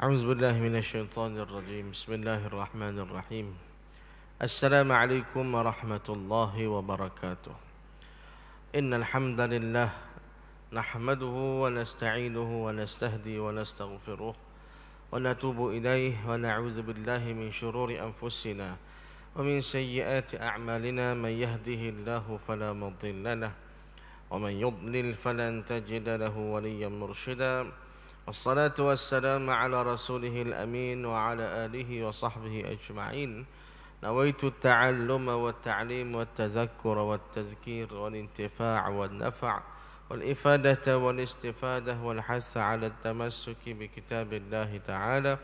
أعوذ بالله من الشيطان الرجيم. بسم الله الرحمن الرحيم. السلام عليكم ورحمة الله وبركاته. إن الحمد لله نحمده ونستعينه ونستهدي ونستغفره ونتوب إليه ونعوذ بالله من شرور أنفسنا ومن سيئات أعمالنا. من يهده الله فلا مضل له ومن يضلل فلن تجد له وليا مرشدا. والصلاة والسلام على رسوله الأمين وعلى آله وصحبه أجمعين. نويت التعلم والتعليم والتذكر والتذكير والانتفاع والنفع والإفادة والاستفادة والحث على التمسك بكتاب الله تعالى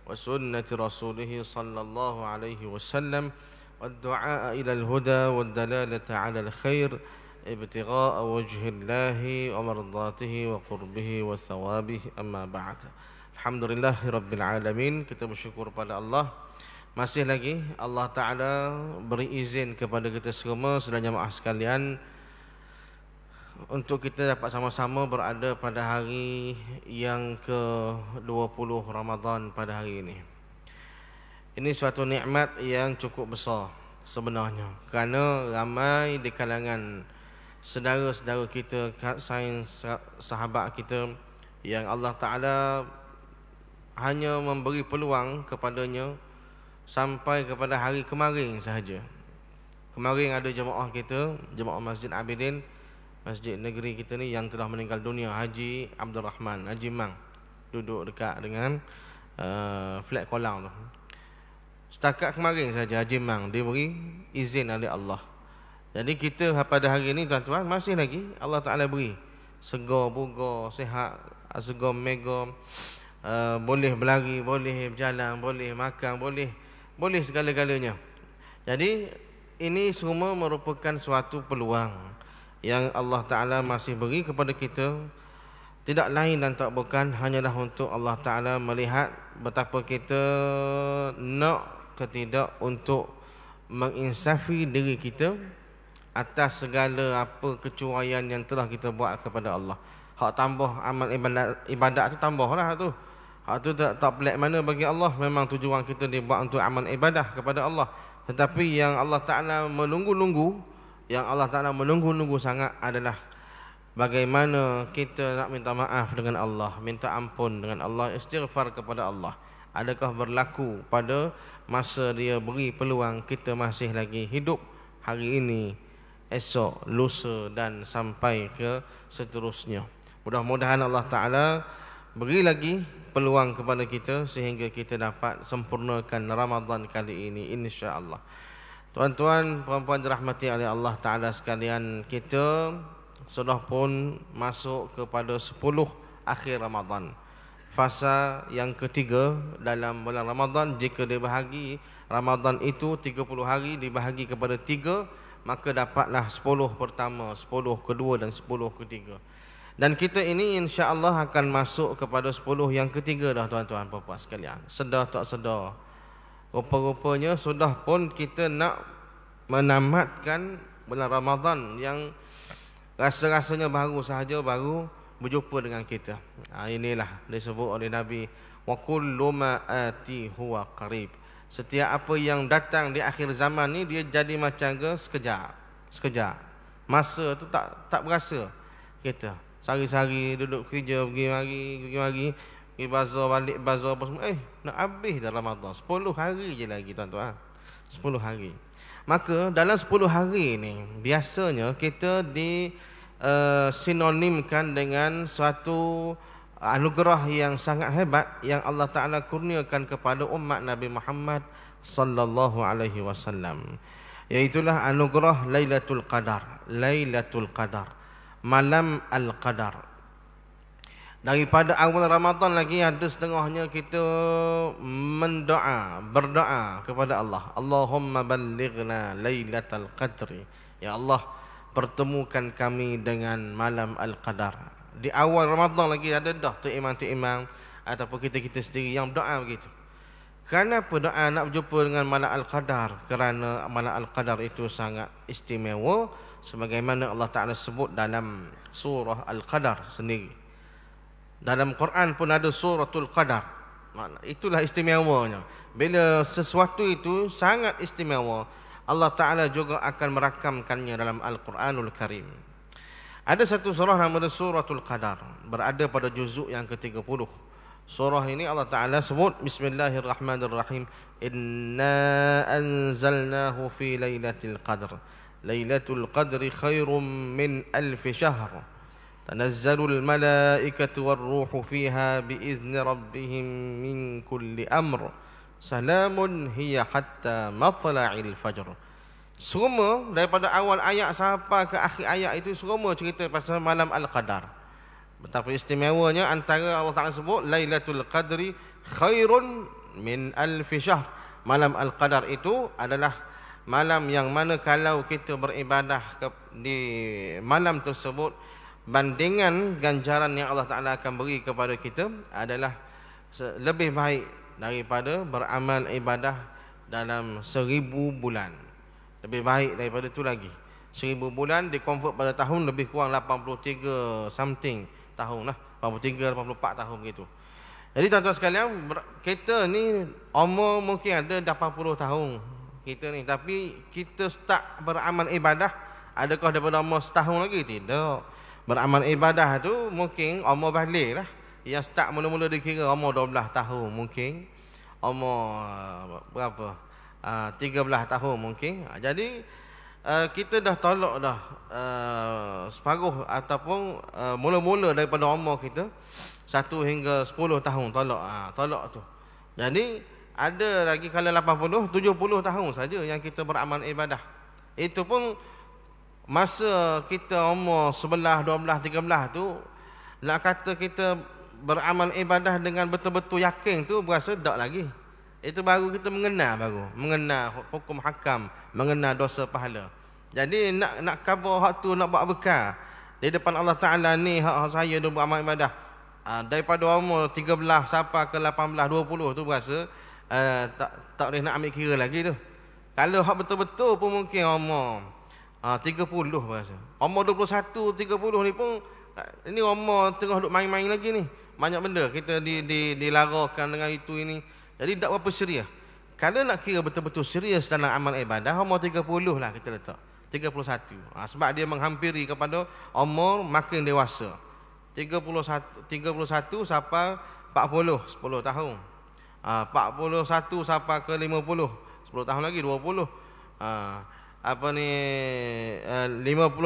وسنة رسوله صلى الله عليه وسلم والدعاء إلى الهدى والدلالة على الخير ابتغاء وجه الله ومرضاته وقربه وثوابه. أما بعد. Alhamdulillah Rabbil Alamin. Kita bersyukur pada Allah. Masih lagi Allah Ta'ala beri izin kepada kita semua saudara jemaah sekalian untuk kita dapat sama-sama berada pada hari yang ke-20 Ramadan pada hari ini. Ini suatu nikmat yang cukup besar sebenarnya, kerana ramai di kalangan saudara-saudara kita, sahabat kita yang Allah Ta'ala hanya memberi peluang kepadanya sampai kepada hari kemarin sahaja. Kemarin ada jemaah kita, jemaah Masjid Abidin, masjid negeri kita ni yang telah meninggal dunia, Haji Abdul Rahman, Haji Mang, duduk dekat dengan flat kolam tu. Setakat kemarin saja Haji Mang diberi izin oleh Allah. Jadi kita pada hari ini tuan-tuan masih lagi Allah Ta'ala beri segar, bugar, sihat, segar, mega, boleh berlari, boleh berjalan, boleh makan, boleh segala-galanya. Jadi ini semua merupakan suatu peluang yang Allah Ta'ala masih beri kepada kita. Tidak lain dan tak bukan hanyalah untuk Allah Ta'ala melihat betapa kita nak ke tidak untuk menginsafi diri kita atas segala apa kecuaian yang telah kita buat kepada Allah. Hak tambah amal ibadat tu tambahlah tu. Hak tu tak pelik mana bagi Allah. Memang tujuan kita dibuat untuk amal ibadah kepada Allah. Tetapi yang Allah Ta'ala menunggu-nunggu, yang Allah Ta'ala menunggu-nunggu sangat adalah bagaimana kita nak minta maaf dengan Allah, minta ampun dengan Allah, istighfar kepada Allah. Adakah berlaku pada masa dia beri peluang kita masih lagi hidup hari ini, esok, lusa dan sampai ke seterusnya. Mudah-mudahan Allah Ta'ala beri lagi peluang kepada kita sehingga kita dapat sempurnakan Ramadan kali ini, insya-Allah. Tuan-tuan, puan-puan dirahmati oleh Allah Ta'ala sekalian, kita sudah pun masuk kepada 10 akhir Ramadan. Fasa yang ketiga dalam bulan Ramadan. Jika dibahagi Ramadan itu 30 hari dibahagi kepada 3, maka dapatlah 10 pertama, 10 kedua dan 10 ketiga. Dan kita ini insya-Allah akan masuk kepada 10 yang ketiga dah tuan-tuan puan-puan sekalian. Sedar tak sedar, rupa-rupanya sudah pun kita nak menamatkan bulan Ramadan yang rasa-rasanya baru sahaja baru berjumpa dengan kita. Inilah disebut oleh Nabi, wa kullu ma ati huwa qarib. Setiap apa yang datang di akhir zaman ni dia jadi macam ke sekejap. Masa tu tak berasa kita. Sehari-hari duduk kerja, pergi mari, pergi bazar, balik bazar apa semua. Nak habis dah Ramadan. 10 hari je lagi tuan-tuan. 10 hari. Maka dalam 10 hari ni biasanya kita sinonimkan dengan suatu anugerah yang sangat hebat yang Allah Ta'ala kurniakan kepada umat Nabi Muhammad sallallahu alaihi wasallam, iaitulah anugerah Lailatul Qadar. Lailatul Qadar, malam Al-Qadar. Daripada awal Ramadan lagi ada setengahnya kita berdoa kepada Allah, Allahumma ballighna Lailatul Qadri. Ya Allah, pertemukan kami dengan malam Al-Qadar. Di awal Ramadan lagi ada dah tu imam ataupun kita sendiri yang doa begitu. Kenapa doa nak berjumpa dengan malam Al-Qadar? Kerana malam Al-Qadar itu sangat istimewa sebagaimana Allah Ta'ala sebut dalam surah Al-Qadar sendiri. Dalam Quran pun ada suratul Qadar. Itulah istimewanya. Bila sesuatu itu sangat istimewa, Allah Ta'ala juga akan merakamkannya dalam Al-Quranul Karim. Ada satu surah nama Suratul Qadar, berada pada juzuk yang ke-30. Surah ini Allah Ta'ala sebut Bismillahirrahmanirrahim, Inna anzalnahu fi laylatil qadr, Laylatul qadri khairum min alfi syahr, Tanazzalul malaikatu warruhu fiha biizni rabbihim min kulli amr, Salamun hiya hatta matla'il fajr. Semua daripada awal ayat sampai ke akhir ayat itu semua cerita pasal malam Al-Qadar. Betapa istimewanya antara Allah Ta'ala sebut Lailatul Qadri khairun min alfi syahr. Malam Al-Qadar itu adalah malam yang mana kalau kita beribadah di malam tersebut, bandingan ganjaran yang Allah Ta'ala akan beri kepada kita adalah lebih baik daripada beramal ibadah dalam 1000 bulan. Lebih baik daripada itu lagi. 1000 bulan dikonvert pada tahun lebih kurang 83 something tahun lah. 83, 84 tahun begitu. Jadi tuan-tuan sekalian, kita ni umur mungkin ada 80 tahun kita ni, tapi kita start beramal ibadah adakah daripada umur setahun lagi? Tidak. Beramal ibadah tu mungkin umur balik lah. Yang start mula-mula dikira umur 12 tahun mungkin, umur berapa? 13 tahun mungkin. Jadi kita dah tolak dah separuh ataupun mula-mula daripada umur kita 1 hingga 10 tahun tolak tu. Jadi ada lagi kalau 80, 70 tahun saja yang kita beramal ibadah. Itu pun masa kita umur 11, 12, 13 tu, nak kata kita beramal ibadah dengan betul-betul yakin tu berasa tak lagi. Itu baru kita mengenal hukum hakam, mengenal dosa pahala. Jadi nak cover hak tu, nak buat bekal di depan Allah Ta'ala ni, hak saya dah beramal ibadah daripada umur 13 sampai ke 18, 20 tu berasa tak boleh nak ambil kira lagi tu. Kalau hak betul-betul pun mungkin umur 30 berasa. Umur 21, 30 ni pun ini umur tengah duk main-main lagi ni. Banyak benda kita dilarangkan dengan itu ini. Jadi tak berapa serius. Kalau nak kira betul-betul serius dalam amal ibadah, umur 30 lah kita letak. 31. Sebab dia menghampiri kepada umur makin dewasa. 31 sampai 40, 10 tahun. 41 sampai ke 50, 10 tahun lagi 20. 51, 60,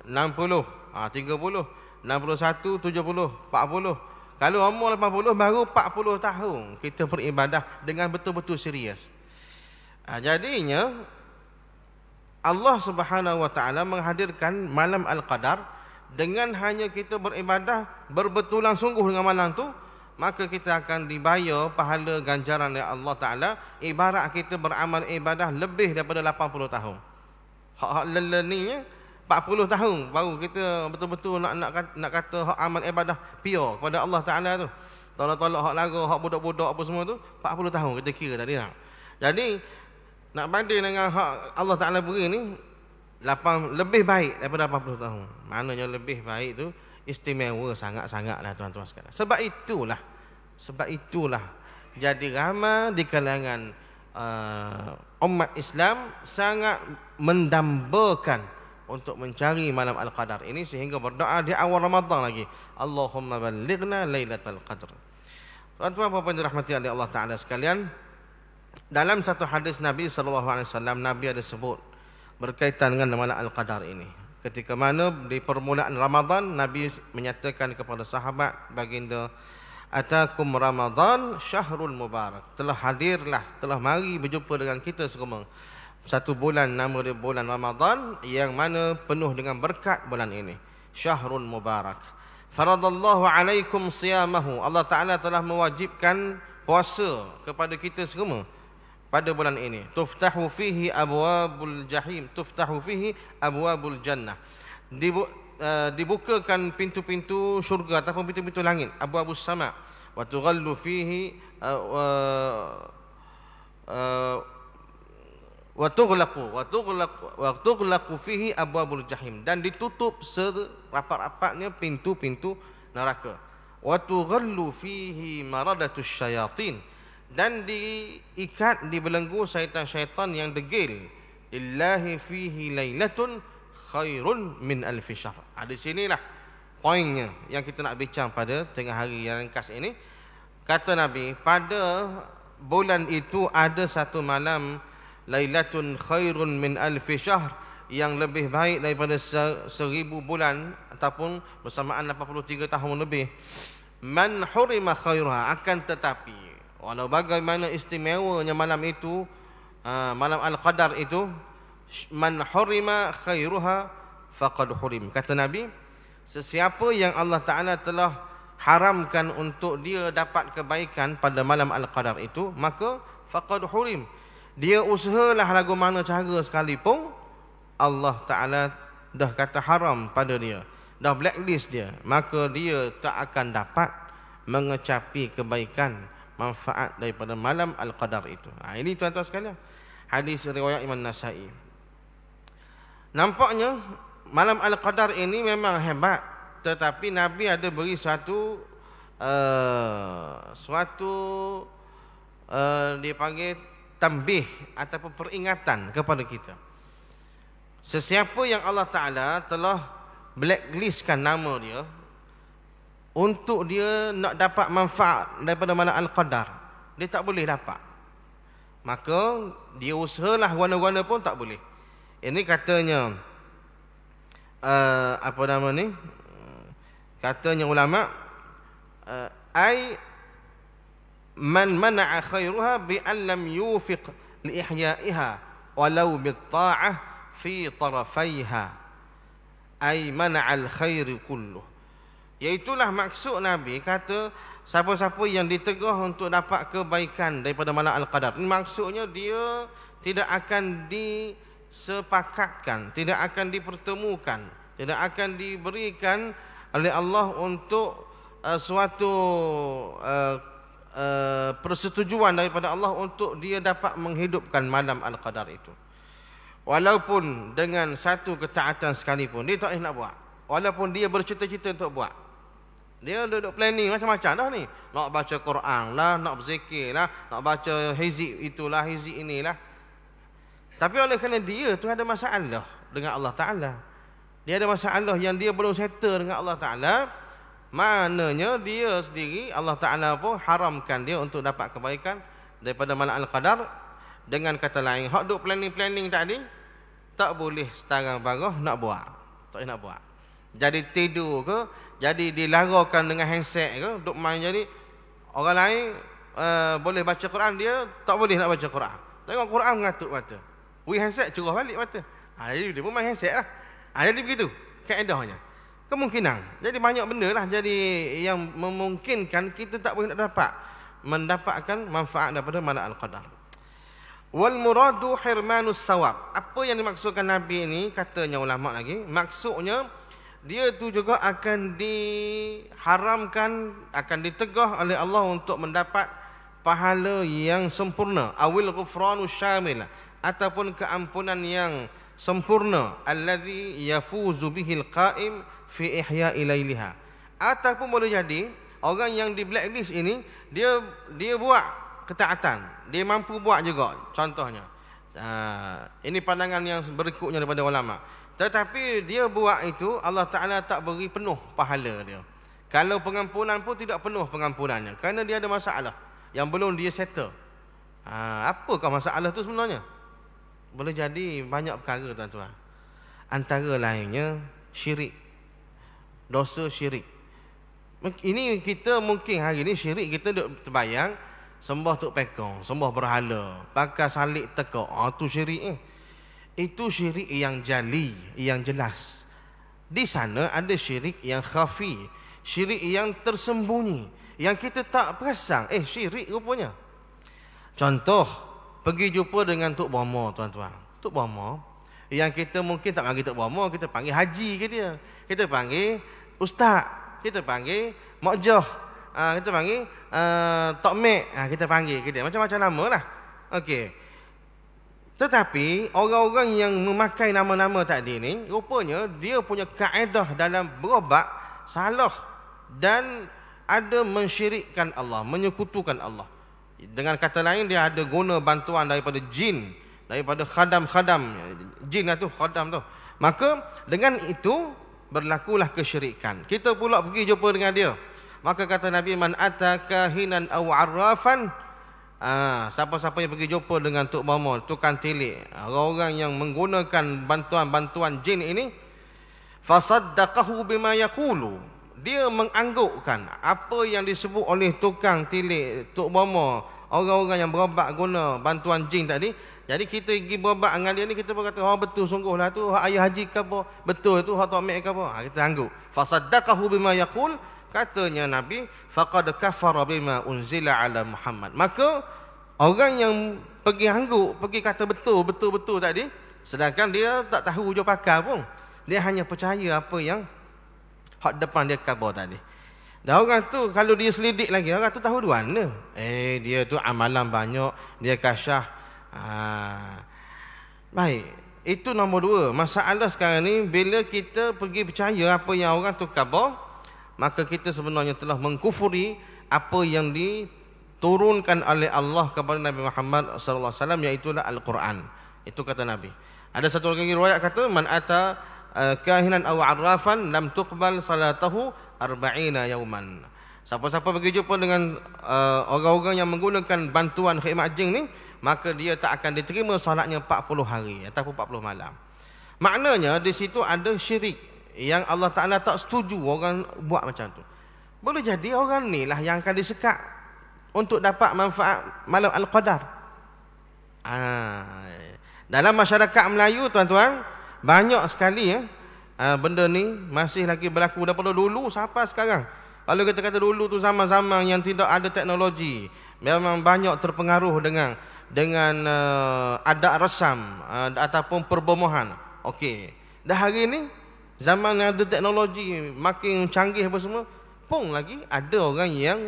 30, 61, 70, 40. Kalau umur 80 baru 40 tahun kita beribadah dengan betul-betul serius. Jadinya Allah Subhanahu wa taala menghadirkan malam Al-Qadar dengan hanya kita beribadah berbetulan sungguh dengan malam tu, maka kita akan dibayar pahala ganjaran dari Allah Taala ibarat kita beramal ibadah lebih daripada 80 tahun. Hak leleninya 40 tahun baru kita betul-betul nak kata hak amal ibadah pure kepada Allah Ta'ala tu. Tolak-tolak hak lagu, hak budak-budak apa semua tu, 40 tahun kita kira tadi nak. Jadi nak banding dengan hak Allah Ta'ala beri ni lebih baik daripada 80 tahun. Maknanya lebih baik tu istimewa sangat-sangatlah tuan-tuan sekalian. Sebab itulah jadi ramai di kalangan umat Islam sangat mendambakan untuk mencari malam Al-Qadar ini, sehingga berdoa di awal Ramadan lagi, Allahumma ballighna lailatul qadr. Tuan-tuan apa yang dirahmati oleh Allah Ta'ala sekalian, dalam satu hadis Nabi SAW, Nabi ada sebut berkaitan dengan malam Al-Qadar ini. Ketika mana di permulaan Ramadan, Nabi menyatakan kepada sahabat baginda, Atakum Ramadan syahrul mubarak. Telah hadirlah, telah mari berjumpa dengan kita semua satu bulan, nama dia bulan Ramadan, yang mana penuh dengan berkat bulan ini. Syahrul mubarak. Faradallahu alaikum siyamahu. Allah Ta'ala telah mewajibkan puasa kepada kita semua pada bulan ini. Tuftahu fihi abwabul jahim, tuftahu fihi abwabul jannah. Dibukakan pintu-pintu syurga ataupun pintu-pintu langit, abwabus sama. Wa tughallu fihi wa tughlaqu fihi abwabul jahim, dan ditutup serapat-rapatnya pintu-pintu neraka. wa tughallu fihi maradatus syayatin, dan diikat, dibelenggu syaitan-syaitan yang degil. Lillahi fihi lailatun khairun min alfi syahr. Di sinilah poinnya yang kita nak bincang pada tengah hari yang ringkas ini. Kata Nabi, pada bulan itu ada satu malam, lailatun khairun min alfi syahr, yang lebih baik daripada 1000 bulan ataupun bersamaan 83 tahun lebih. Man hurima khairuha, akan tetapi walau bagaimana istimewanya malam itu, malam Al-Qadar itu, man hurima khairuha faqad hurim. Kata Nabi, sesiapa yang Allah Ta'ala telah haramkan untuk dia dapat kebaikan pada malam Al-Qadar itu, maka faqad hurim. Dia usahalah lagu mana cara sekalipun, Allah Ta'ala dah kata haram pada dia, dah blacklist dia, maka dia tak akan dapat mengecapi kebaikan, manfaat daripada malam Al-Qadar itu. Ini tuan-tuan sekalian, hadis riwayat Imam Nasai. Nampaknya malam Al-Qadar ini memang hebat, tetapi Nabi ada beri suatu dipanggil tambih ataupun peringatan kepada kita. Sesiapa yang Allah Ta'ala telah blacklistkan nama dia untuk dia nak dapat manfaat daripada malam Al-Qadar, dia tak boleh dapat. Maka dia usahalah guna-guna pun tak boleh. Ini katanya apa nama ni? Katanya ulama, ai man mana'a khairuha bi an lam yufiq li ihya'iha walau bit ta'ah fi tarafaiha, ai mana'al khairi kulluh. Iaitulah maksud Nabi kata, siapa-siapa yang ditegah untuk dapat kebaikan daripada malam Al-Qadar, ini maksudnya dia tidak akan disepakatkan, tidak akan dipertemukan, tidak akan diberikan oleh Allah untuk suatu persetujuan daripada Allah untuk dia dapat menghidupkan malam Al-Qadar itu. Walaupun dengan satu ketaatan sekalipun, dia tak boleh nak buat. Walaupun dia bercita-cita untuk buat, dia duduk planning macam-macam dah ni. Nak baca Quran lah, nak berzikir lah, nak baca hizib itulah, hizib inilah. Tapi oleh kerana dia tu ada masalah dengan Allah Ta'ala, dia ada masalah yang dia belum settle dengan Allah Ta'ala, maknanya dia sendiri, Allah Ta'ala pun haramkan dia untuk dapat kebaikan daripada malam Al-Qadar. Dengan kata lain, hak duk planning-planning tadi, tak boleh setarang barah nak buat, tak boleh nak buat. Jadi tidur ke, jadi dilarakan dengan handset ke, duk main. Jadi orang lain boleh baca Quran, dia tak boleh nak baca Quran. Tengok Quran mengatuk mata, handset curah balik mata. Jadi dia pun main handset lah. Jadi begitu kaedahnya. Kemungkinan. Jadi banyak benda lah jadi yang memungkinkan kita tak boleh nak mendapatkan manfaat daripada malam Al-Qadar. Wal muradu hirmanus sawab. Apa yang dimaksudkan Nabi ini, katanya ulama lagi, maksudnya dia tu juga akan diharamkan, akan ditegah oleh Allah untuk mendapat pahala yang sempurna, awil ghufranu syamil, ataupun keampunan yang sempurna, allazi yafuzu bihil qaim fi ihya'i lailiha. Ataupun boleh jadi orang yang di blacklist ini, dia buat ketaatan, dia mampu buat juga. Contohnya ini pandangan yang berikutnya daripada ulama, tetapi dia buat itu Allah Ta'ala tak beri penuh pahala dia. Kalau pengampunan pun tidak penuh pengampunannya, kerana dia ada masalah yang belum dia settle. Apakah masalah itu sebenarnya? Boleh jadi banyak perkara tuan-tuan. Antara lainnya syirik, dosa syirik. Ini kita mungkin hari ini syirik kita duk terbayang sembah tok pekong, sembah berhala, pakai salib tekak. Itu syirik. Itu syirik yang jali, yang jelas. Di sana ada syirik yang khafi, syirik yang tersembunyi, yang kita tak perasan. Syirik rupanya. Contoh, pergi jumpa dengan Tok Bomo, tuan-tuan. Tok Bomo yang kita mungkin tak panggil Tok Bomo, kita panggil haji ke dia, kita panggil ustaz, kita panggil mokjoh, kita panggil Tok Mek, kita panggil ke dia macam-macam nama lah. Okey. Tetapi orang-orang yang memakai nama-nama tadi ni, rupanya dia punya kaedah dalam berobat salah dan ada mensyirikkan Allah, menyekutukan Allah. Dengan kata lain, dia ada guna bantuan daripada jin, daripada khadam-khadam. Jin itu khadam tu. Maka dengan itu berlakulah kesyirikan. Kita pula pergi jumpa dengan dia. Maka kata Nabi, man ataka hinan aw arrafan, siapa-siapa yang pergi jumpa dengan Tok Mama, tukang tilik, orang-orang yang menggunakan bantuan-bantuan jin ini, fasaddaqahu bima yaqulu, dia menganggukkan apa yang disebut oleh tukang tilik, Tok Mama, orang-orang yang berobat guna bantuan jin tadi. Jadi kita pergi berobat dengan dia ni, kita pun kata, betul sungguhlah tu, ayah haji ke apa, betul tu, Tok Mek ke apa, kita angguk. Fasaddaqahu bima yaqul, katanya Nabi, faqad kafara bima unzila ala Muhammad. Maka orang yang pergi angguk, pergi kata betul tadi, sedangkan dia tak tahu hujung pakar pun, dia hanya percaya apa yang hak depan dia khabar tadi. Dan orang tu kalau dia selidik lagi, orang tu tahu dua mana. Dia tu amalan banyak, dia kasyah. Baik, itu nombor dua. Masalah sekarang ni, bila kita pergi percaya apa yang orang tu khabar, maka kita sebenarnya telah mengkufuri apa yang diturunkan oleh Allah kepada Nabi Muhammad sallallahu alaihi wasallam, iaitu Al-Quran. Itu kata Nabi. Ada satu lagi riwayat kata, man ata kahinan aw arrafan lam tuqbal salatahu 40 yauman. Siapa-siapa pergi jumpa dengan orang-orang yang menggunakan bantuan khidmat jin ni, maka dia tak akan diterima solatnya 40 hari ataupun 40 malam. Maknanya di situ ada syirik yang Allah Ta'ala tak setuju orang buat macam tu. Boleh jadi orang ni lah yang akan disekat untuk dapat manfaat malam Al-Qadar. Dalam masyarakat Melayu, tuan-tuan, banyak sekali benda ni masih lagi berlaku daripada dulu sampai sekarang. Kalau kita kata dulu tu zaman-zaman yang tidak ada teknologi, memang banyak terpengaruh dengan adat resam ataupun perbomohan. Okey. Dah hari ni zaman yang ada teknologi makin canggih apa semua, pun lagi ada orang yang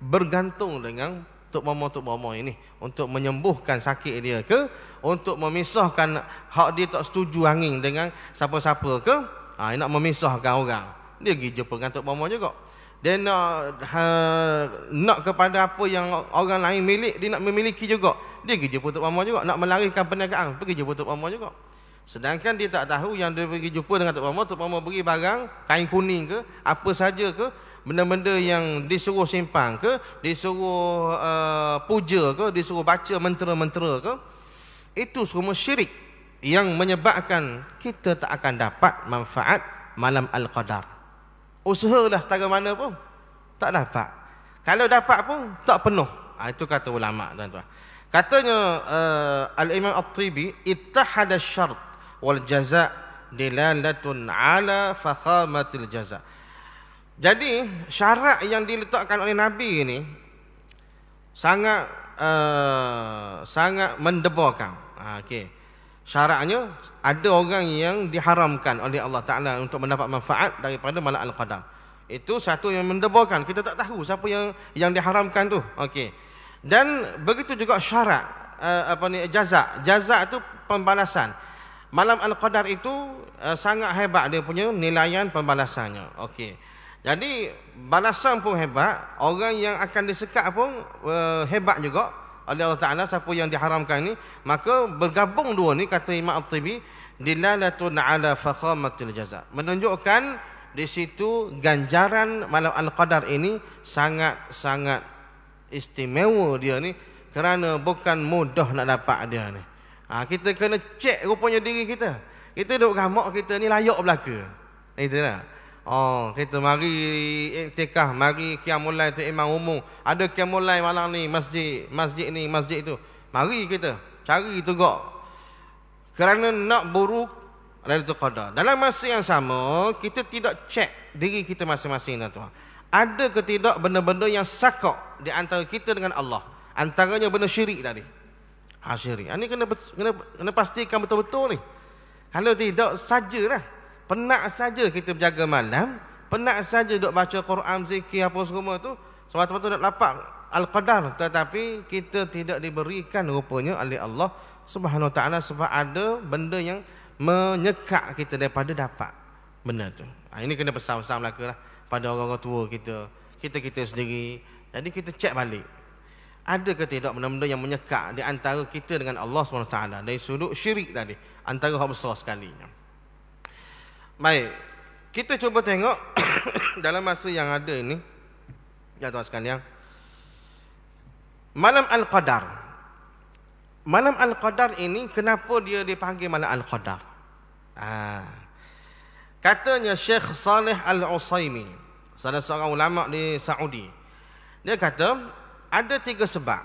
bergantung dengan Tok Mama ini untuk menyembuhkan sakit dia ke, untuk memisahkan hak dia tak setuju angin dengan siapa-siapa ke, nak memisahkan orang. Dia pergi jumpa dengan Tok Mama juga. Dia nak kepada apa yang orang lain milik, dia nak memiliki juga. Dia pergi jumpa Tok Mama juga. Nak melarikan perniagaan, pergi jumpa Tok Mama juga. Sedangkan dia tak tahu yang dia pergi jumpa dengan Tok Mama beri barang, kain kuning ke, apa saja ke, benda-benda yang disuruh simpan ke, disuruh puja ke, disuruh baca mentera-mentera ke, itu semua syirik yang menyebabkan kita tak akan dapat manfaat malam Al-Qadar. Usahalah setara mana pun tak dapat. Kalau dapat pun tak penuh. Itu kata ulama, tuan-tuan. Katanya Al-Imam At-Tibi, ittahada syart wal jaza' dilalatun ala fakhamatil jaza'. Jadi syarat yang diletakkan oleh Nabi ini sangat mendebarkan. Okey. Syaratnya ada orang yang diharamkan oleh Allah Ta'ala untuk mendapat manfaat daripada malam Al-Qadar. Itu satu yang mendebarkan. Kita tak tahu siapa yang diharamkan tu. Okey. Dan begitu juga syarat jaza'. Jaza' itu pembalasan. Malam Al-Qadar itu sangat hebat dia punya nilaian pembalasannya. Okey. Jadi balasan pun hebat, orang yang akan disekat pun hebat juga oleh Allah Ta'ala, siapa yang diharamkan ini. Maka bergabung dua ni, kata Imam At-Tibi, dilalatun ala fakhamatil jaza', menunjukkan di situ ganjaran malam Al-Qadar ini sangat-sangat istimewa dia ni, kerana bukan mudah nak dapat dia ni. Kita kena cek rupanya diri kita. Kita duk gamak kita ni layak belaka. Itulah. Kita mari iktikaf, mari qiyamul lail tu imam umum. Ada qiyamul lail malam ni, masjid ni, masjid tu. Mari kita cari tegak. Kerana nak buruk Lailatul Qadar. Dalam masa yang sama, kita tidak cek diri kita masing-masing, tuan-tuan. Ada ke tidak benda-benda yang sakok di antara kita dengan Allah? Antaranya benda syirik tadi. Syirik. Ini kena pastikan betul-betul ni. Kalau tidak, sajalah. Penat saja kita berjaga malam, penat saja duk baca Quran, zikir apa semua tu, semata-mata nak dapat Al-Qadar, tetapi kita tidak diberikan rupanya oleh Allah Subhanahu Wa Taala, sebab ada benda yang menyekat kita daripada dapat benda tu. Ini kena pesan-pesan belaka lah pada orang-orang tua kita. kita sendiri. Jadi kita cek balik, ada ke tidak benda-benda yang menyekat di antara kita dengan Allah SWT dari sudut syirik tadi, antara hal besar sekali. Baik, kita cuba tengok dalam masa yang ada ini, ya tuan sekalian, malam Al-Qadar. Malam Al-Qadar ini kenapa dia dipanggil malam Al-Qadar? Katanya Syekh Saleh Al-Utsaimin, salah seorang ulama di Saudi, dia kata ada 3 sebab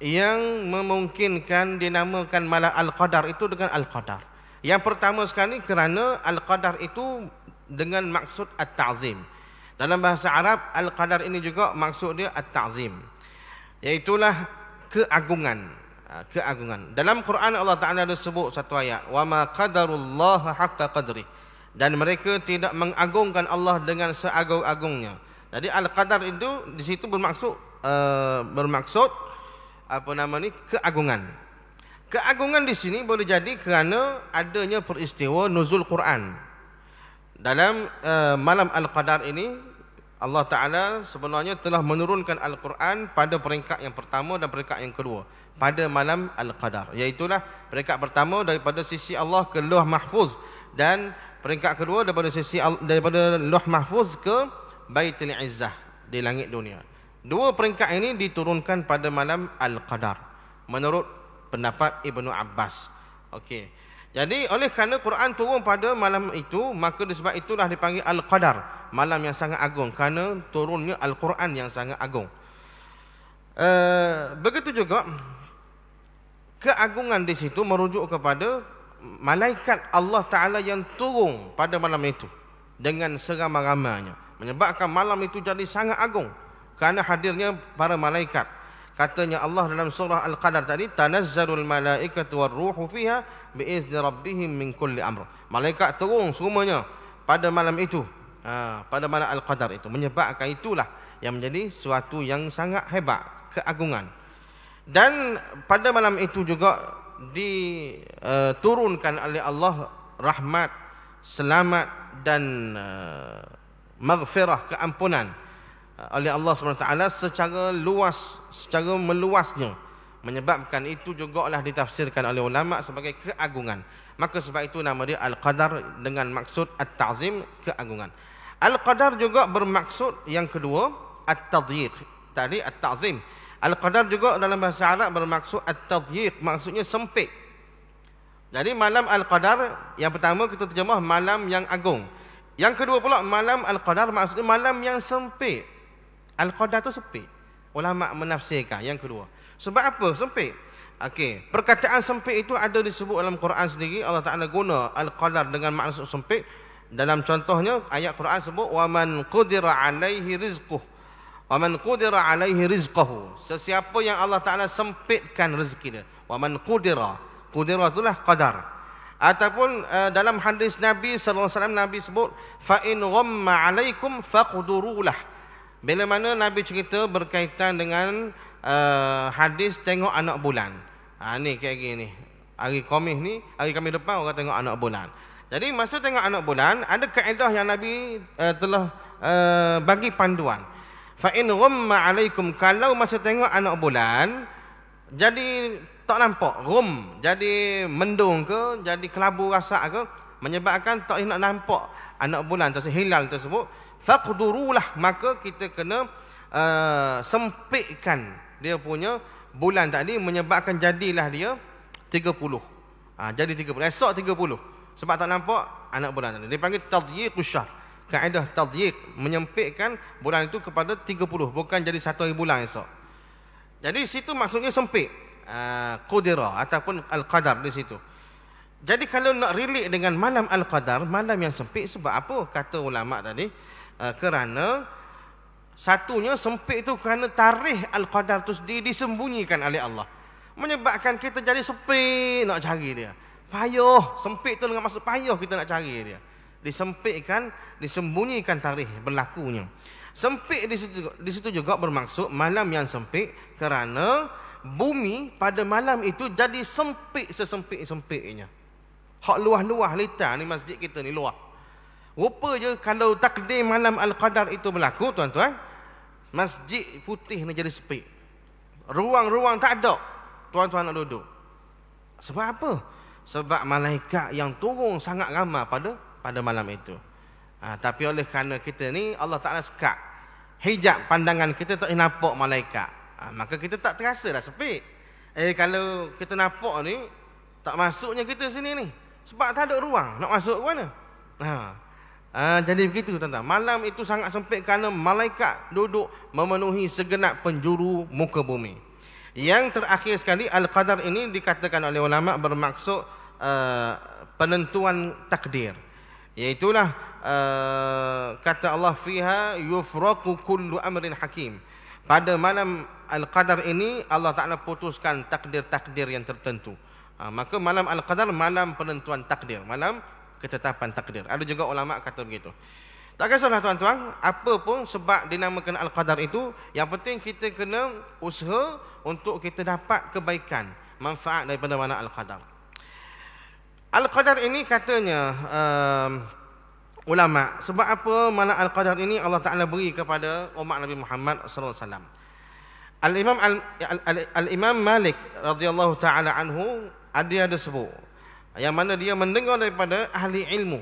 yang memungkinkan dinamakan malam Al-Qadar itu dengan Al-Qadar. Yang pertama sekali kerana Al-Qadar itu dengan maksud At-Ta'zim. Dalam bahasa Arab, Al-Qadar ini juga maksud dia At-Ta'zim, iaitulah keagungan. Keagungan. Dalam Quran Allah Ta'ala ada sebut satu ayat, wa ma qadarullaha haqqa qadri, dan mereka tidak mengagungkan Allah dengan seagung-agungnya. Jadi Al-Qadar itu di situ bermaksud apa nama ni, keagungan. Keagungan di sini boleh jadi kerana adanya peristiwa nuzul Quran. Dalam malam Al-Qadar ini Allah Ta'ala sebenarnya telah menurunkan Al-Quran pada peringkat yang pertama dan peringkat yang kedua pada malam Al-Qadar. Iaitulah peringkat pertama daripada sisi Allah ke Lauh Mahfuz, dan peringkat kedua daripada Lauh Mahfuz ke Baitul Izzah di langit dunia. Dua peringkat ini diturunkan pada malam Al-Qadar menurut pendapat Ibnu Abbas. Okey. Jadi oleh kerana Quran turun pada malam itu, maka disebab itulah dipanggil Al-Qadar, malam yang sangat agung, kerana turunnya Al-Quran yang sangat agung. Begitu juga keagungan di situ merujuk kepada malaikat Allah Ta'ala yang turun pada malam itu dengan seramai-ramainya, menyebabkan malam itu jadi sangat agung kerana hadirnya para malaikat. Katanya Allah dalam surah Al-Qadar tadi, tanazzalul malaikatu warruhu fiha biizni rabbihim min kulli amr. Malaikat turun semuanya pada malam itu, pada malam Al-Qadar itu, menyebabkan itulah yang menjadi suatu yang sangat hebat, keagungan. Dan pada malam itu juga diturunkan oleh Allah rahmat, selamat dan maghfirah, keampunan oleh Allah SWT secara luas, secara meluasnya, menyebabkan itu juga lah ditafsirkan oleh ulama sebagai keagungan. Maka sebab itu nama dia Al-Qadar dengan maksud At-Ta'zim, keagungan. Al-Qadar juga bermaksud yang kedua At-Tadyiq. Tadi At-Ta'zim. Al-Qadar juga dalam bahasa Arab bermaksud At-Tadyiq, maksudnya sempit. Jadi malam Al-Qadar yang pertama kita terjemah malam yang agung. Yang kedua pula malam Al-Qadar maksudnya malam yang sempit. Al-Qadar tu sempit. Ulama menafsirkan yang kedua. Sebab apa sempit? Okey, perkataan sempit itu ada disebut dalam Quran sendiri. Allah Ta'ala guna Al-Qadar dengan maksud sempit. Dalam contohnya ayat Quran sebut wa man qudira alaihi rizquh. Wa man qudira alaihi rizqahu. Sesiapa yang Allah Ta'ala sempitkan rezeki dia. Wa man qudira. Qudira itulah qadar. Ataupun dalam hadis Nabi sallallahu alaihi wasallam, Nabi sebut fa in ghamma alaikum faqdurulah. Bila mana Nabi cerita berkaitan dengan hadis tengok anak bulan. Ni kayak gini. Hari Khamis ni, hari Khamis depan orang tengok anak bulan. Jadi masa tengok anak bulan ada kaedah yang Nabi telah bagi panduan. Fa in ghamma alaikum, kalau masa tengok anak bulan jadi tak nampak, jadi mendung ke, jadi kelabu rasa ke, menyebabkan tak nak nampak anak bulan tersebut, hilal tersebut, faqdurulah, maka kita kena sempitkan dia punya bulan tadi, menyebabkan jadilah dia 30. Jadi 30, esok 30. Sebab tak nampak anak bulan tadi. Dia panggil tadyiqus syahr. Kaedah tadyiq, menyempitkan bulan itu kepada 30, bukan jadi 1 hari bulan esok. Jadi situ maksudnya sempit. Qudira ataupun Al-Qadar di situ. Jadi kalau nak relate dengan malam Al-Qadar, malam yang sempit, sebab apa kata ulama tadi? Kerana satunya sempit itu kerana tarikh Al-Qadar itu disembunyikan oleh Allah, menyebabkan kita jadi sepi nak cari dia. Payah, sempit itu dengan maksud payah kita nak cari dia. Disempitkan, disembunyikan tarikh berlakunya. Sempit di situ juga bermaksud malam yang sempit kerana bumi pada malam itu jadi sempit sesempit-sempitnya. Hak luah-luah litar ni masjid kita ni luah. Rupa je kalau takdir malam Al-Qadar itu berlaku, tuan-tuan, Masjid putih ni jadi sepi. Ruang-ruang tak ada. Tuan-tuan nak duduk. Sebab apa? Sebab malaikat yang turun sangat ramai pada malam itu. Tapi oleh kerana kita ni Allah Ta'ala sekat hijab pandangan kita, tak nampak malaikat. Maka kita tak terasa dah sepi. Kalau kita nampak ni, tak masuknya kita sini ni. Sebab tak ada ruang. Nak masuk ke mana? Jadi begitu tuan-tuan. Malam itu sangat sempit kerana malaikat duduk memenuhi segenap penjuru muka bumi. Yang terakhir sekali, Al-Qadar ini dikatakan oleh ulama bermaksud penentuan takdir. Iaitulah kata Allah, fiha yufraqu kullu amrin hakim. Pada malam Al-Qadar ini Allah Ta'ala putuskan takdir-takdir yang tertentu. Maka malam Al-Qadar malam penentuan takdir, malam ketetapan takdir. Ada juga ulama kata begitu. Tak kisahlah tuan-tuan, apa pun sebab dinamakan Al-Qadar itu, yang penting kita kena usaha untuk kita dapat kebaikan, manfaat daripada mana Al-Qadar. Al-Qadar ini katanya ulama, sebab apa mana Al-Qadar ini Allah Ta'ala beri kepada umat Nabi Muhammad SAW. Al-Imam Malik radhiyallahu ta'ala anhu ada sebut, yang mana dia mendengar daripada ahli ilmu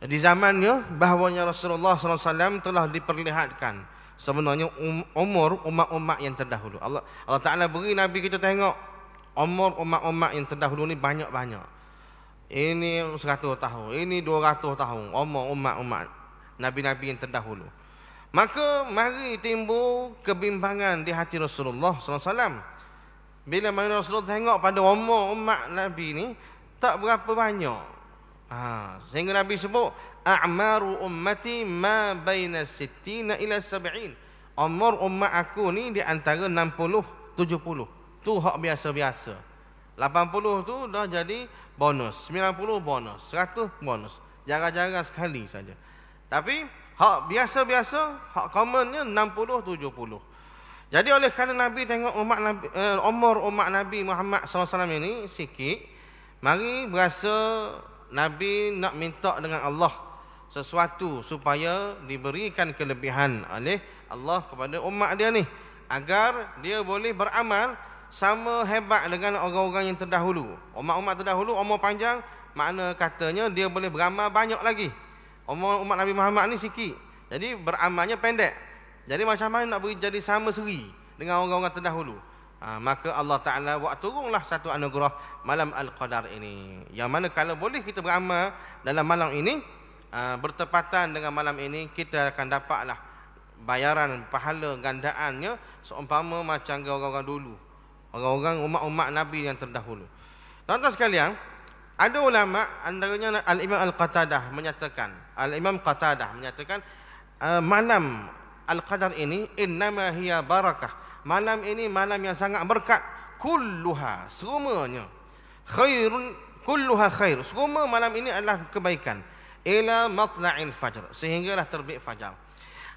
di zamannya bahawanya Rasulullah SAW telah diperlihatkan sebenarnya umur umat-umat yang terdahulu. Allah Ta'ala beri Nabi kita tengok umur umat-umat yang terdahulu ni banyak-banyak. Ini 100 tahun, ini 200 tahun umur umat-umat Nabi-Nabi yang terdahulu. Maka mari timbul kebimbangan di hati Rasulullah SAW. Bila mana Rasulullah tengok pada umur umat Nabi ni tak berapa banyak. Sehingga Nabi sebut a'maru ummati ma baina 60 ila 70. Umur umat aku ni di antara 60 70. Tu hak biasa-biasa. 80 tu dah jadi bonus, 90 bonus, 100 bonus. Jarang-jarang sekali saja. Tapi hak biasa-biasa, hak commonnya 60 70. Jadi oleh kerana Nabi tengok umat Nabi, umur umat Nabi Muhammad SAW ini sikit, mari berasa Nabi nak minta dengan Allah sesuatu supaya diberikan kelebihan oleh Allah kepada umat dia ni, agar dia boleh beramal sama hebat dengan orang-orang yang terdahulu. Umat-umat terdahulu umur panjang, makna katanya dia boleh beramal banyak lagi. Umur umat Nabi Muhammad ni sikit, jadi beramalnya pendek. Jadi macam mana nak beri jadi sama seri dengan orang-orang terdahulu? Maka Allah Ta'ala buat turunlah satu anugerah malam Al-Qadar ini, yang mana kalau boleh kita beramal dalam malam ini, bertepatan dengan malam ini, kita akan dapatlah bayaran pahala gandaannya seumpama macam orang-orang dulu, orang-orang umat-umat Nabi yang terdahulu. Tuan-tuan sekalian, ada ulama antaranya Al-Imam Al-Qatadah menyatakan, Al-Imam Qatadah menyatakan malam Al-Qadar ini innama hiya barakah. Malam ini malam yang sangat berkat. Kulluha, semuanya khairun, kulluha khair. Semua malam ini adalah kebaikan. Ila matla'il fajr, sehinggalah terbit fajar.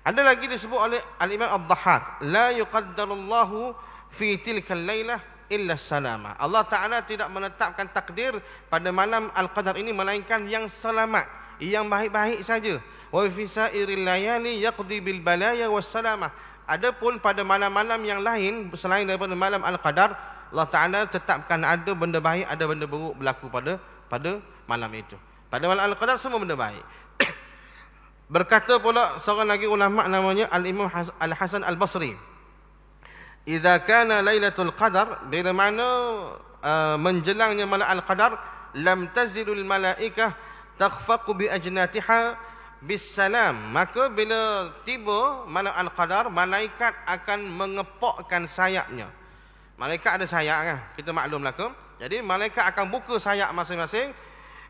Ada lagi disebut oleh Al-Imam Ad-Dhahhak, la yuqaddarullahu fi tilkal lailah illa salama. Allah Ta'ala tidak menetapkan takdir pada malam Al-Qadar ini melainkan yang selamat, yang baik-baik saja. Wa fi sa'iril layali yaqdi bil balaya was salamah. Adapun pada malam-malam yang lain selain daripada malam Al-Qadar, Allah Ta'ala tetapkan ada benda baik, ada benda buruk berlaku pada malam itu. Pada malam Al-Qadar semua benda baik. Berkata pula seorang lagi ulama namanya Al-Imam Al-Hasan Al-Basri, idza kana Lailatul Qadar, bila mana menjelangnya malam Al-Qadar, lam tazilul malaikah takhfaqu bi ajnatiha bisalam. Maka bila tiba malam Al-Qadar, malaikat akan mengepakkan sayapnya. Malaikat ada sayap kan? Kita maklumlah ke? Jadi malaikat akan buka sayap masing-masing.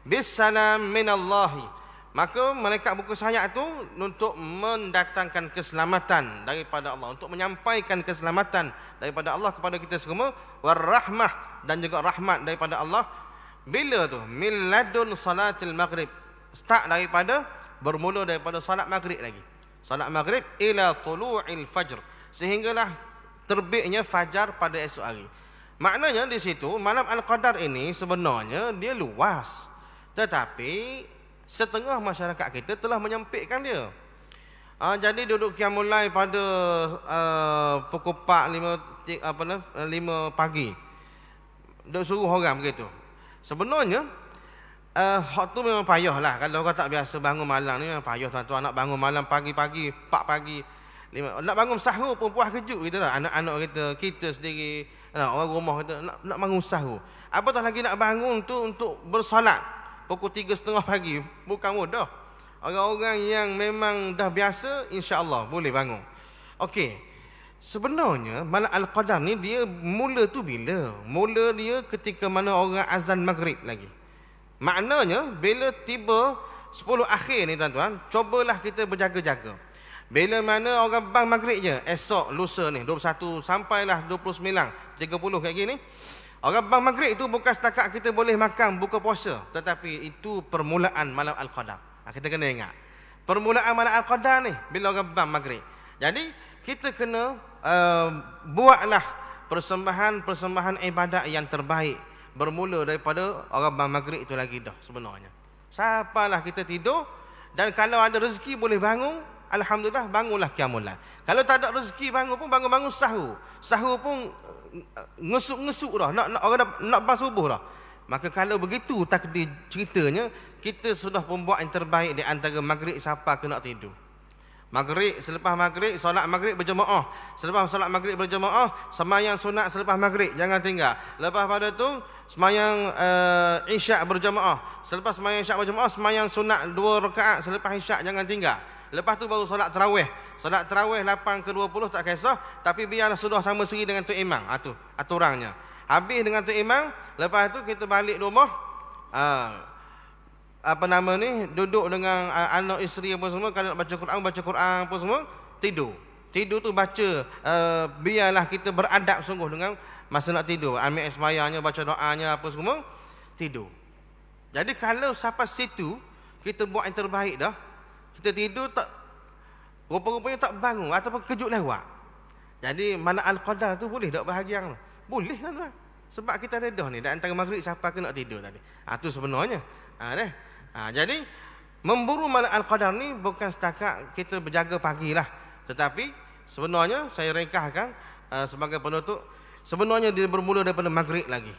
Bisalam minallahi. Maka malaikat buka sayap itu untuk mendatangkan keselamatan daripada Allah, untuk menyampaikan keselamatan daripada Allah kepada kita semua. Warahmah, dan juga rahmat daripada Allah. Bila tu? Min ladun salatil maghrib. Start bermula daripada salat maghrib lagi. Salat maghrib ila tulu'il fajr, sehinggalah terbitnya fajar pada esok hari. Maknanya di situ malam Al-Qadar ini sebenarnya dia luas, tetapi setengah masyarakat kita telah menyempitkan dia. Jadi duduk qiyamul lail pada pukul 4, 5 pagi. Duk suruh orang begitu. Sebenarnya hak tu memang payah lah. Kalau orang tak biasa bangun malam ni memang payah tuan-tuan. Nak bangun malam pagi-pagi, 4 pagi, 5. Nak bangun sahur pun puas kejut gitu lah. Anak-anak kita sendiri, orang rumah kita nak bangun sahur. Apatah lagi nak bangun tu untuk bersolat pukul 3:30 pagi. Bukan mudah. Orang-orang yang memang dah biasa, insya-Allah boleh bangun. Okey. Sebenarnya malam Al-Qadar ni dia mula tu bila? Mula dia ketika mana orang azan maghrib lagi. Maknanya bila tiba 10 akhir ni tuan-tuan, cubalah kita berjaga-jaga. Bila mana orang bang maghrib je, esok lusa ni 21 sampailah 29, 30 kayak gini. Orang bang maghrib tu bukan setakat kita boleh makan buka puasa, tetapi itu permulaan malam Al-Qadar. Kita kena ingat permulaan malam Al-Qadar ni bila orang bang maghrib. Jadi kita kena buatlah persembahan ibadat yang terbaik bermula daripada orang bang maghrib itu lagi dah sebenarnya. Siapalah kita tidur, dan kalau ada rezeki boleh bangun, alhamdulillah bangunlah qiyamul lail. Kalau tak ada rezeki bangun pun bangun-bangun sahur. Sahur pun ngesuk-ngesuk dah, nak bang subuh dah. Maka kalau begitu takdir ceritanya, kita sudah pembuat yang terbaik di antara maghrib siapa ke nak tidur. Maghrib, selepas maghrib solat maghrib berjemaah. Selepas solat maghrib berjemaah, sembahyang sunat selepas maghrib jangan tinggal. Lepas pada tu sembahyang isyak berjemaah. Selepas sembahyang isyak berjemaah, sembahyang sunat 2 rakaat selepas isyak jangan tinggal. Lepas tu baru solat tarawih. Solat tarawih 8 ke 20 tak kisah, tapi biarlah sudah sama seri dengan tu imam. Tu aturannya. Habis dengan tu imam, lepas tu kita balik rumah. Duduk dengan anak isteri apa semua, kalau nak baca Quran apa semua, tidur tu baca, biarlah kita beradab sungguh dengan masa nak tidur, ambil sembahyangnya, baca doanya apa semua, tidur. Jadi kalau sampai situ kita buat yang terbaik dah, kita tidur tak rupa-rupanya tak bangun ataupun kejut lewat. Jadi malam Al-Qadar tu boleh tak bahagian? Boleh lah. Sebab kita redah ni, dan antara maghrib siapa ke nak tidur tadi. Tu sebenarnya. Jadi memburu malam Al-Qadar ni bukan setakat kita berjaga pagi lah, tetapi sebenarnya saya ringkaskan sebagai penutup, sebenarnya dia bermula daripada maghrib lagi.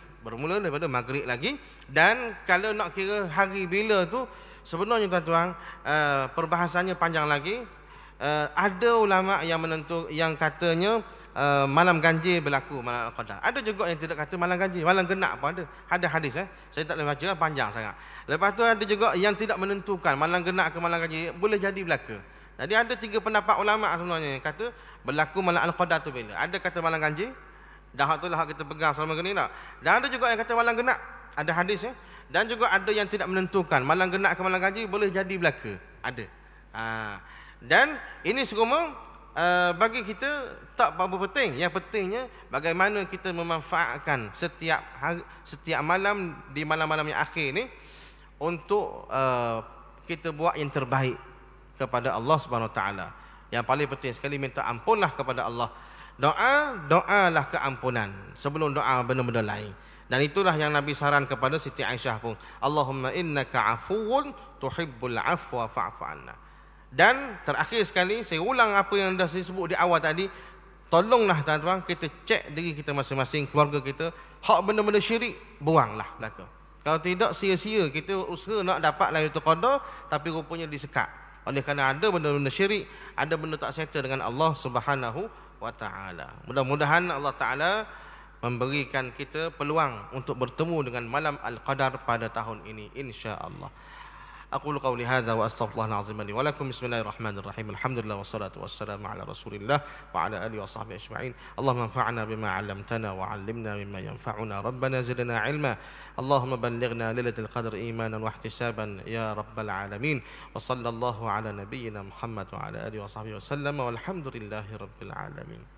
Dan kalau nak kira hari bila tu, sebenarnya tuan-tuan, perbahasannya panjang lagi. Ada ulama yang katanya malam ganjil berlaku malam Al-Qadar. Ada juga yang tidak kata malam ganjil, malam genap pun ada. Ada hadis saya tak boleh baca, panjang sangat. Lepas tu ada juga yang tidak menentukan malam genap ke malam ganjil, boleh jadi belaka. Jadi ada 3 pendapat ulama sebenarnya yang kata berlaku malam Al-Qadar tu bila. Ada kata malam ganjil, dah hak tu lah kita pegang selama ni tak. Dan ada juga yang kata malam genap, ada hadis. Dan juga ada yang tidak menentukan malam genap ke malam ganjil, boleh jadi belaka. Ada. Dan ini semua bagi kita tak berapa penting. Yang pentingnya bagaimana kita memanfaatkan setiap malam di malam-malam yang akhir ni untuk kita buat yang terbaik kepada Allah Subhanahu Wa Taala. Yang paling penting sekali minta ampunlah kepada Allah. Doalah keampunan sebelum doa benda-benda lain. Dan itulah yang Nabi saran kepada Siti Aisyah pun. Allahumma innaka afuwun tuhibbul afwa fa'fu anna. Dan terakhir sekali saya ulang apa yang dah saya sebut di awal tadi. Tolonglah tuan-tuan kita cek diri kita masing-masing, keluarga kita. Hak benda-benda syirik buanglah belaka. Kalau tidak sia-sia kita usaha nak dapat Lailatul Qadar tapi rupanya disekat. Oleh kerana ada benda-benda syirik, ada benda tak settle dengan Allah Subhanahu Wa Taala. Mudah-mudahan Allah Taala memberikan kita peluang untuk bertemu dengan malam Al-Qadar pada tahun ini insya-Allah. أقول قولي هذا وأستغفر الله العظيم لي ولكم. بسم الله الرحمن الرحيم. الحمد لله والصلاة والسلام على رسول الله وعلى آله وصحبه أجمعين. اللهم انفعنا بما علمتنا وعلمنا مما ينفعنا. ربنا زدنا علما. اللهم بلغنا ليلة القدر إيمانا واحتسابا يا رب العالمين. وصلى الله على نبينا محمد وعلى آله وصحبه وسلم والحمد لله رب العالمين.